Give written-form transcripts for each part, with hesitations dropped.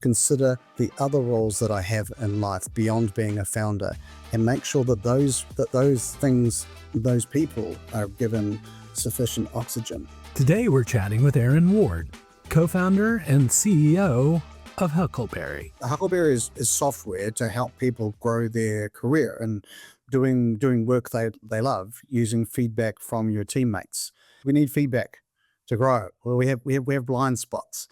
consider the other roles that I have in life beyond being a founder, and make sure that those people are given sufficient oxygen. Today we're chatting with Aaron Ward, co-founder and CEO of Huckleberry. Huckleberry is software to help people grow their career and doing work they love, using feedback from your teammates. We need feedback to grow. Well, we have blind spots.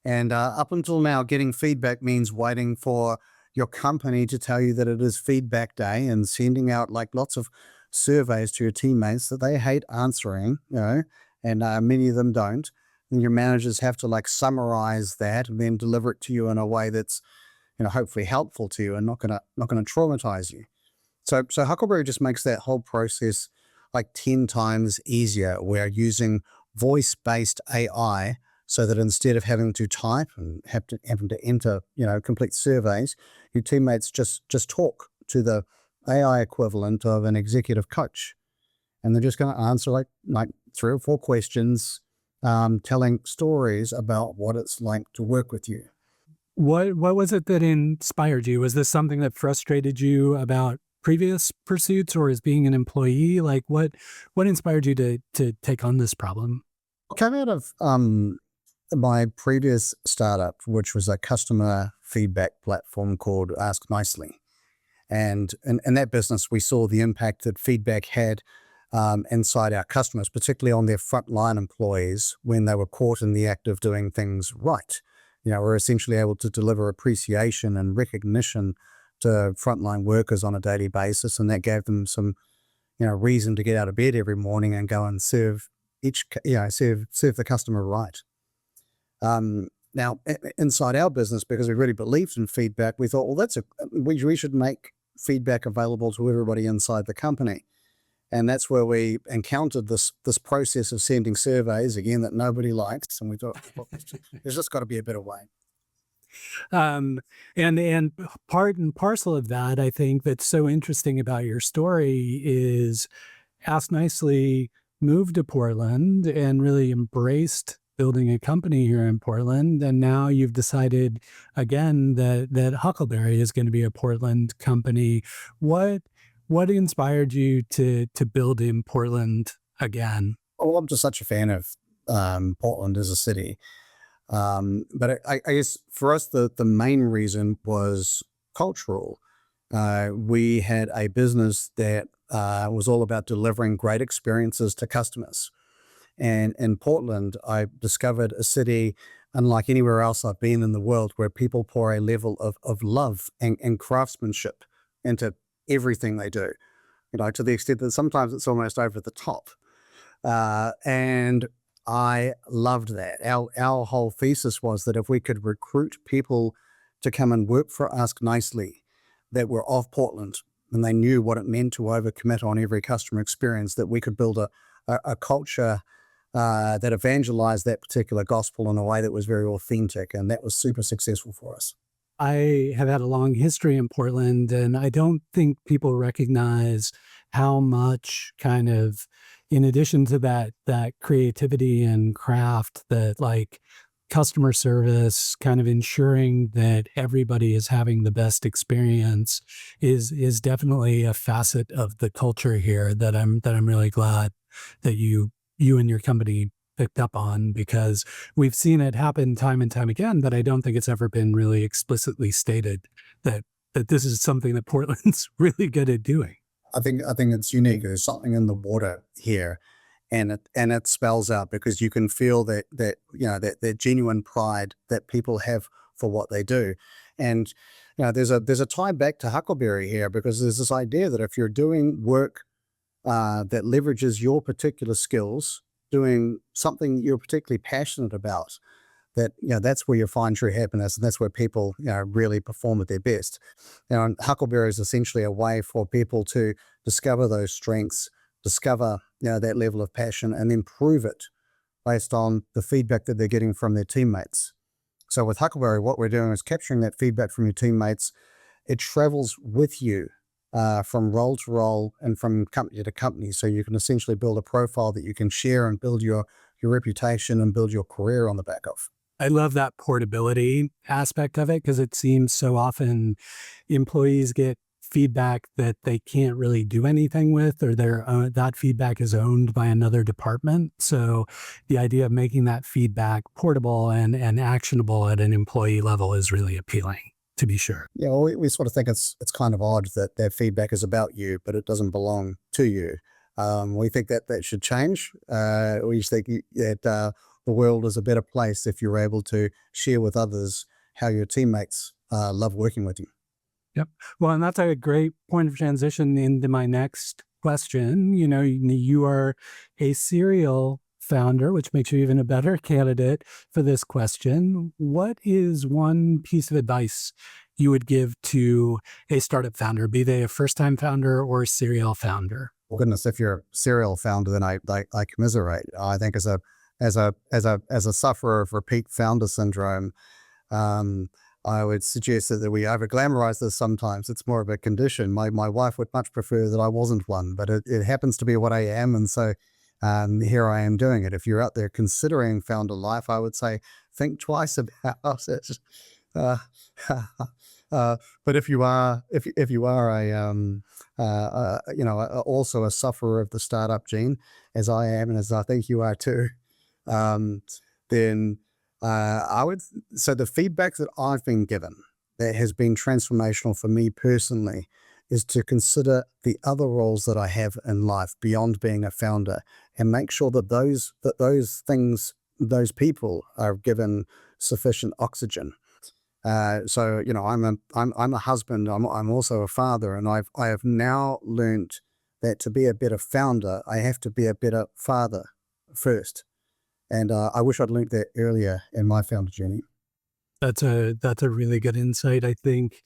And up until now, getting feedback means waiting for your company to tell you that it is feedback day and sending out like lots of surveys to your teammates that they hate answering, and many of them don't. And your managers have to like summarize that and then deliver it to you in a way that's, hopefully helpful to you and not gonna traumatize you. So Huckleberry just makes that whole process like 10 times easier. We're using voice-based AI so that instead of having to type and having to enter, complete surveys, your teammates just talk to the AI equivalent of an executive coach. And they're just going to answer like 3 or 4 questions, telling stories about what it's like to work with you. What was it that inspired you? Was this something that frustrated you about previous pursuits, or as being an employee? Like what inspired you to take on this problem? I came out of my previous startup, which was a customer feedback platform called Ask Nicely. And in that business, we saw the impact that feedback had inside our customers, particularly on their frontline employees when they were caught in the act of doing things right. We're essentially able to deliver appreciation and recognition to frontline workers on a daily basis, and that gave them some, reason to get out of bed every morning and go and serve the customer right. Now, inside our business, because we really believed in feedback, we thought, well, we should make feedback available to everybody inside the company. And that's where we encountered this process of sending surveys, again, that nobody likes. And we thought, well, there's just got to be a better way. And part and parcel of that, I think that's so interesting about your story is Ask Nicely moved to Portland and really embraced building a company here in Portland. And now you've decided again that Huckleberry is going to be a Portland company. What inspired you to build in Portland again? Well, I'm just such a fan of Portland as a city. But I guess for us, the main reason was cultural. We had a business that was all about delivering great experiences to customers. And in Portland, I discovered a city unlike anywhere else I've been in the world, where people pour a level of love and craftsmanship into everything they do, to the extent that sometimes it's almost over the top. And I loved that. Our whole thesis was that if we could recruit people to come and work for Ask Nicely that were of Portland and they knew what it meant to overcommit on every customer experience, that we could build a culture that evangelized that particular gospel in a way that was very authentic. And that was super successful for us. I have had a long history in Portland, and I don't think people recognize how much kind of, in addition to that creativity and craft, that like customer service, kind of ensuring that everybody is having the best experience is definitely a facet of the culture here that I'm really glad that you and your company picked up on, because we've seen it happen time and time again, but I don't think it's ever been really explicitly stated that this is something that Portland's really good at doing. I think it's unique. There's something in the water here, and it spells out, because you can feel that genuine pride that people have for what they do. And there's a tie back to Huckleberry here, because there's this idea that if you're doing work that leverages your particular skills, doing something you're particularly passionate about, that's where you find true happiness, and that's where people really perform at their best. And Huckleberry is essentially a way for people to discover those strengths, discover that level of passion, and then prove it based on the feedback that they're getting from their teammates. So with Huckleberry, what we're doing is capturing that feedback from your teammates. It travels with you from role to role and from company to company. So you can essentially build a profile that you can share and build your reputation and build your career on the back of. I love that portability aspect of it because it seems so often employees get feedback that they can't really do anything with, or that feedback is owned by another department. So the idea of making that feedback portable and actionable at an employee level is really appealing, to be sure. Yeah, well, we sort of think it's kind of odd that their feedback is about you, but it doesn't belong to you. We think that that should change. We think that the world is a better place if you're able to share with others how your teammates love working with you. Yep. Well, and that's a great point of transition into my next question. You are a serial founder, which makes you even a better candidate for this question. What is one piece of advice you would give to a startup founder, be they a first-time founder or a serial founder? Well, goodness, if you're a serial founder, then I commiserate. I think as a sufferer of repeat founder syndrome, I would suggest that we over glamorize this sometimes. It's more of a condition. My wife would much prefer that I wasn't one, but it happens to be what I am. And so here I am doing it. If you're out there considering founder life, I would say think twice about it. Uh, but if you are also a sufferer of the startup gene, as I am, and as I think you are too, um, then so the feedback that I've been given that has been transformational for me personally is to consider the other roles that I have in life beyond being a founder, and make sure that those people are given sufficient oxygen. So I'm a husband. I'm also a father, and I have now learnt that to be a better founder, I have to be a better father first. And I wish I'd learned that earlier in my founder journey. That's a really good insight. I think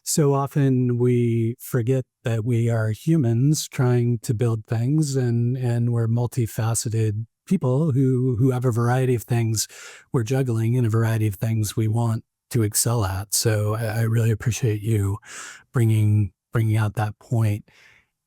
so often we forget that we are humans trying to build things, and we're multifaceted people who have a variety of things we're juggling and a variety of things we want to excel at. So I really appreciate you bringing out that point.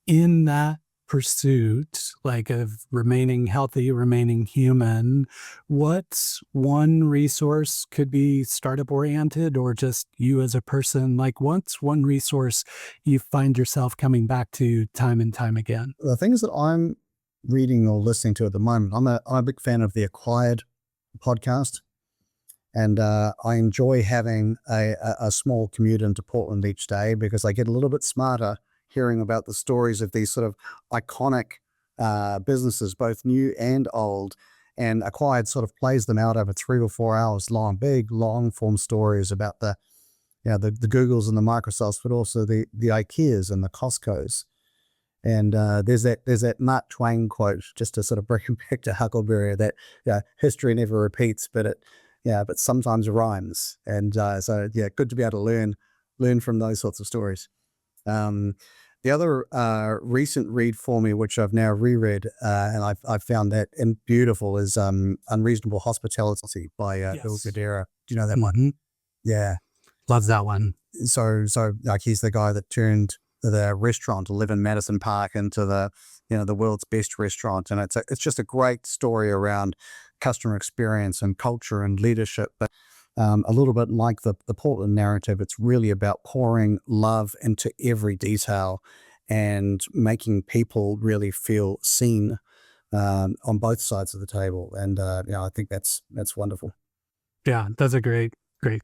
In that pursuit, like of remaining healthy, remaining human, what's one resource, could be startup oriented or just you as a person, like what's one resource you find yourself coming back to time and time again? The things that I'm reading or listening to at the moment, I'm a big fan of the Acquired podcast. And I enjoy having a small commute into Portland each day because I get a little bit smarter hearing about the stories of these sort of iconic businesses, both new and old. And Acquired sort of plays them out over 3 or 4 hours long, big, long form stories about the Googles and the Microsofts, but also the IKEAs and the Costcos. And there's that Mark Twain quote, just to sort of bring it back to Huckleberry, that history never repeats, but sometimes rhymes. And good to be able to learn from those sorts of stories. The other recent read for me, which I've now reread, and I've found that beautiful, is Unreasonable Hospitality by Bill Yes. Gadara. Do you know that one? Mhm. Yeah. Love that one. So like he's the guy that turned the restaurant 11 Madison Park into the world's best restaurant, and it's just a great story around customer experience and culture and leadership. But a little bit like the Portland narrative, it's really about pouring love into every detail and making people really feel seen on both sides of the table. And I think that's wonderful. Yeah, that's a great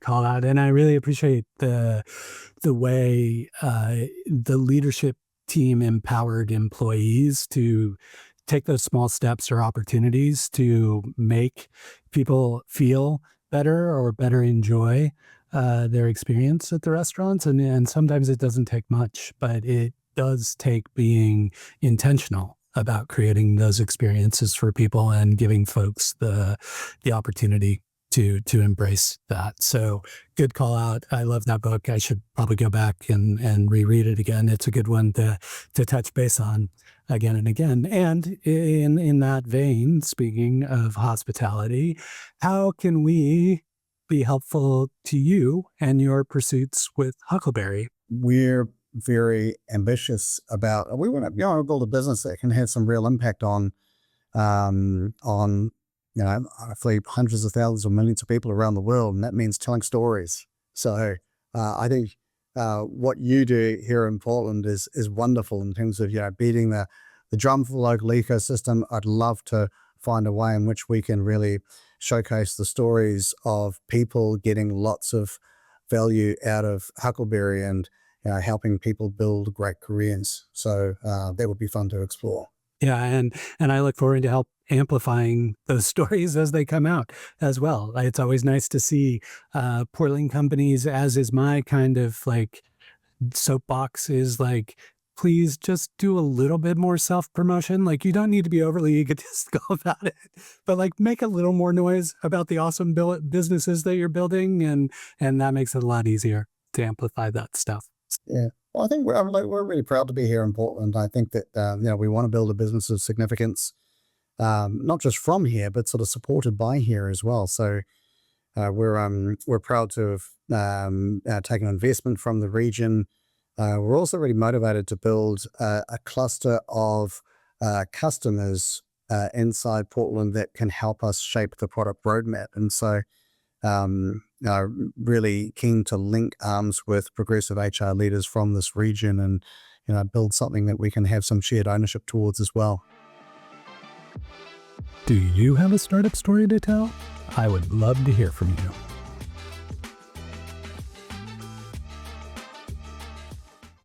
call out, and I really appreciate the way the leadership team empowered employees to take those small steps or opportunities to make people feel better or better enjoy their experience at the restaurants. And sometimes it doesn't take much, but it does take being intentional about creating those experiences for people and giving folks the opportunity to embrace that. So good call out. I love that book. I should probably go back and reread it again. It's a good one to touch base on again and again. And in that vein, speaking of hospitality, how can we be helpful to you and your pursuits with Huckleberry? We're very ambitious we want to build a business that can have some real impact on I fleet hundreds of thousands or millions of people around the world, and that means telling stories. So I think what you do here in Portland is wonderful in terms of beating the drum for the local ecosystem. I'd love to find a way in which we can really showcase the stories of people getting lots of value out of Huckleberry and helping people build great careers. So that would be fun to explore. Yeah, and I look forward to help amplifying those stories as they come out as well. It's always nice to see Portland companies, as is my kind of like soapbox, is like, please just do a little bit more self-promotion. Like, you don't need to be overly egotistical about it, but like make a little more noise about the awesome businesses that you're building, and that makes it a lot easier to amplify that stuff. Yeah. Well, I think we're really proud to be here in Portland. I think that we want to build a business of significance, not just from here, but sort of supported by here as well. So we're proud to have taken investment from the region. We're also really motivated to build a cluster of customers inside Portland that can help us shape the product roadmap. And so really keen to link arms with progressive HR leaders from this region and build something that we can have some shared ownership towards as well. Do you have a startup story to tell? I would love to hear from you.